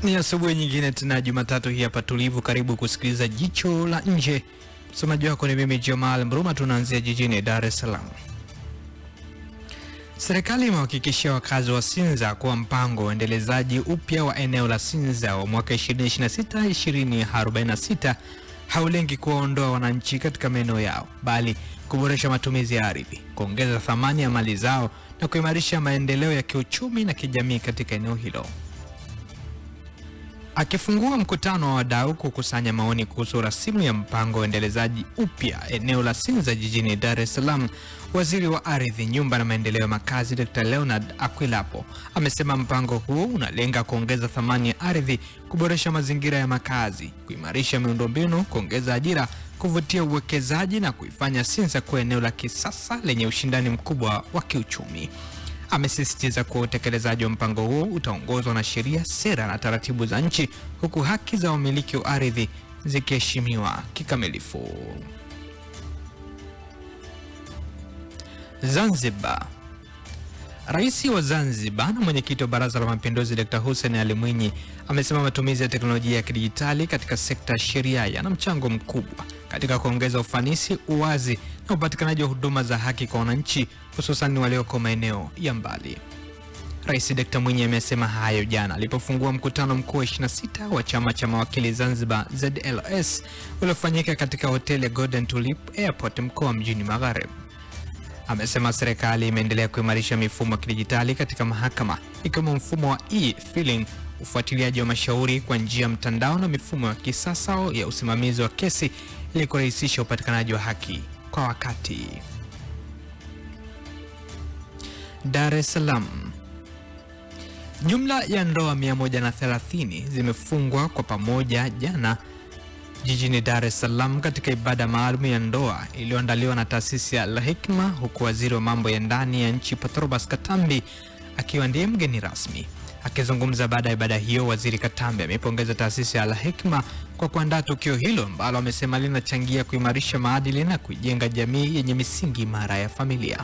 Ni asubuhi nyingine tena Jumatatu hii hapa tulivu. Karibu kusikiliza Jicho la Nje. Msomaji wako ni mimi Jamal Mruma. Tunaanzia jijini Dar es Salaam. Serikali imehakikishia wakazi wa Sinza kuwa mpango uendelezaji upya wa eneo la Sinza wa mwaka 2026-2046 haulengi kuondoa wananchi katika maeneo yao, bali kuboresha matumizi ya ardhi, kuongeza thamani ya mali zao na kuimarisha maendeleo ya kiuchumi na kijamii katika eneo hilo. Akifungua mkutano wa wadau kukusanya maoni kuhusu rasimu ya mpango uendelezaji upya eneo la Sinza jijini Dar es Salaam, Waziri wa Ardhi, Nyumba na Maendeleo ya Makazi Dr. Leonard Akwilapo amesema mpango huo unalenga kuongeza thamani ya ardhi, kuboresha mazingira ya makazi, kuimarisha miundombinu, kuongeza ajira, kuvutia uwekezaji na kuifanya Sinza kuwa eneo la kisasa lenye ushindani mkubwa wa kiuchumi. Amesisitiza kuwa utekelezaji wa mpango huo utaongozwa na sheria, sera na taratibu za nchi, huku haki za wamiliki wa ardhi zikiheshimiwa kikamilifu. Zanzibar. Rais wa Zanzibar na mwenyekiti wa Baraza la Mapinduzi Dr. Hussein Ali Mwinyi amesema matumizi ya teknolojia ya kidijitali katika sekta ya sheria yana mchango mkubwa katika kuongeza ufanisi, uwazi na upatikanaji wa huduma za haki kwa wananchi, hususan walioko maeneo ya mbali. Rais Dr. Mwinyi amesema hayo jana alipofungua mkutano mkuu wa 26 wa chama cha mawakili Zanzibar ZLS uliofanyika katika hoteli Golden Tulip Airport mkoa mjini Magharibi. Amesema serikali imeendelea kuimarisha mifumo ya kidijitali katika mahakama, ikiwemo mfumo wa e-filing, ufuatiliaji wa mashauri kwa njia ya mtandao na mifumo ya kisasa ya usimamizi wa kesi ili kurahisisha upatikanaji wa haki kwa wakati. Dar es Salaam. Jumla ya ndoa 130 zimefungwa kwa pamoja jana jijini Dar es Salaam katika ibada maalum ya ndoa iliyoandaliwa na taasisi ya Al-Hikma, huku waziri wa mambo ya ndani ya nchi Patrobas Katambi akiwa ndiye mgeni rasmi. Akizungumza baada ya ibada hiyo, Waziri Katambi amepongeza taasisi ya Al-Hikma kwa kuandaa tukio hilo ambalo amesema linachangia kuimarisha maadili na kujenga jamii yenye misingi imara ya familia.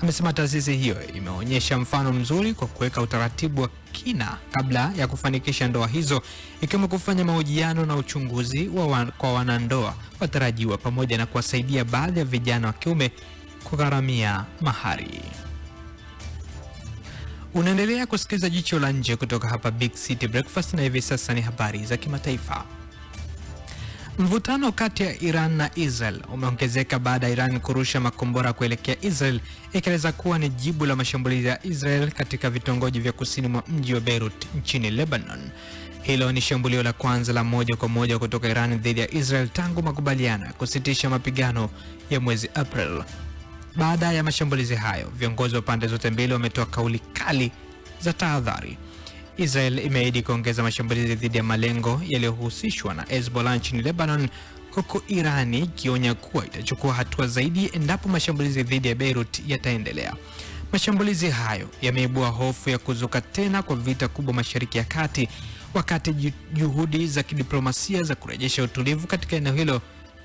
Amesema taasisi hiyo imeonyesha mfano mzuri kwa kuweka utaratibu wa kina kabla ya kufanikisha ndoa hizo, ikiwemo kufanya mahojiano na uchunguzi kwa wanandoa watarajiwa pamoja na kuwasaidia baadhi ya vijana wa kiume kugharamia mahari. Unaendelea kusikiliza Jicho la Nje kutoka hapa Big City Breakfast, na hivi sasa ni habari za kimataifa. Mvutano kati ya Iran na Israel umeongezeka baada ya Iran kurusha makombora kuelekea Israel, ikieleza kuwa ni jibu la mashambulizi ya Israel katika vitongoji vya kusini mwa mji wa Beirut nchini Lebanon. Hilo ni shambulio la kwanza la moja kwa moja kutoka Iran dhidi ya Israel tangu makubaliano ya kusitisha mapigano ya mwezi April. Baada ya mashambulizi hayo, viongozi wa pande zote mbili wametoa kauli kali za tahadhari. Israel imeahidi kuongeza mashambulizi dhidi ya malengo yaliyohusishwa na Hezbollah nchini Lebanon, huku Irani ikionya kuwa itachukua hatua zaidi endapo mashambulizi dhidi ya Beirut yataendelea. Mashambulizi hayo yameibua hofu ya kuzuka tena kwa vita kubwa Mashariki ya Kati, wakati juhudi za kidiplomasia za kurejesha utulivu katika eneo hilo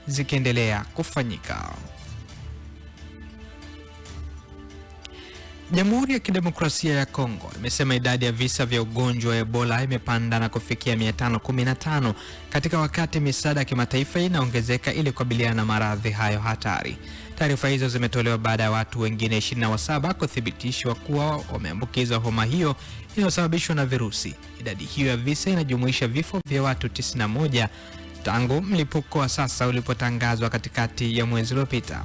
zikiendelea kufanyika. Jamhuri ya Kidemokrasia ya Kongo imesema idadi ya visa vya ugonjwa wa Ebola imepanda na kufikia 515 katika wakati misaada ya kimataifa inaongezeka ili kukabiliana na maradhi hayo hatari. Taarifa hizo zimetolewa baada ya watu wengine 27 kuthibitishwa kuwa wameambukizwa homa hiyo inayosababishwa na virusi. Idadi hiyo ya visa inajumuisha vifo vya watu 91 tangu mlipuko wa sasa ulipotangazwa katikati ya mwezi uliopita.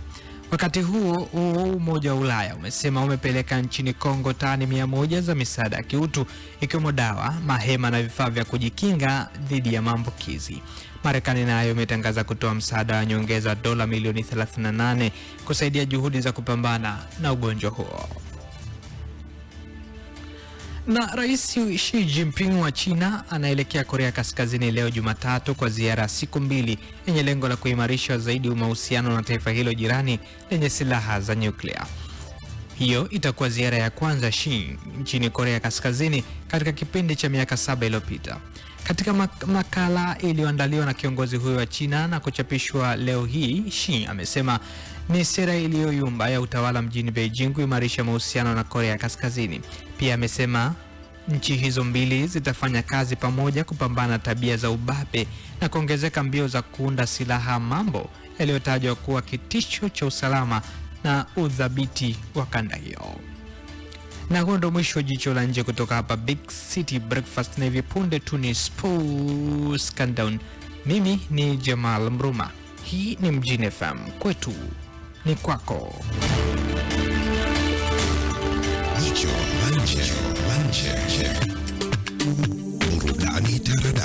Wakati huo Umoja wa Ulaya umesema umepeleka nchini Kongo tani 100 za misaada ya kiutu, ikiwemo dawa, mahema na vifaa vya kujikinga dhidi ya maambukizi. Marekani nayo imetangaza kutoa msaada wa nyongeza dola milioni 38 kusaidia juhudi za kupambana na ugonjwa huo. Na Rais Xi Jinping wa China anaelekea Korea Kaskazini leo Jumatatu kwa ziara ya siku 2 yenye lengo la kuimarisha zaidi mahusiano na taifa hilo jirani lenye silaha za nyuklia. Hiyo itakuwa ziara ya kwanza Xi nchini Korea Kaskazini katika kipindi cha miaka 7 iliyopita. Katika makala iliyoandaliwa na kiongozi huyo wa China na kuchapishwa leo hii, Xi amesema ni sera iliyoyumba ya utawala mjini Beijing kuimarisha mahusiano na Korea Kaskazini. Pia amesema Nchi hizo mbili zitafanya kazi pamoja kupambana na tabia za ubabe na kuongezeka mbio za kuunda silaha, mambo yaliyotajwa kuwa kitisho cha usalama na udhabiti wa kanda hiyo. Na huo ndo mwisho jicho la nje kutoka hapa Big City Breakfast, na hivi punde tu ni Sports Countdown. Mimi ni Jamal Mruma. Hii ni Mjini FM, kwetu ni kwako. Jicho la nje. Burudani taradani.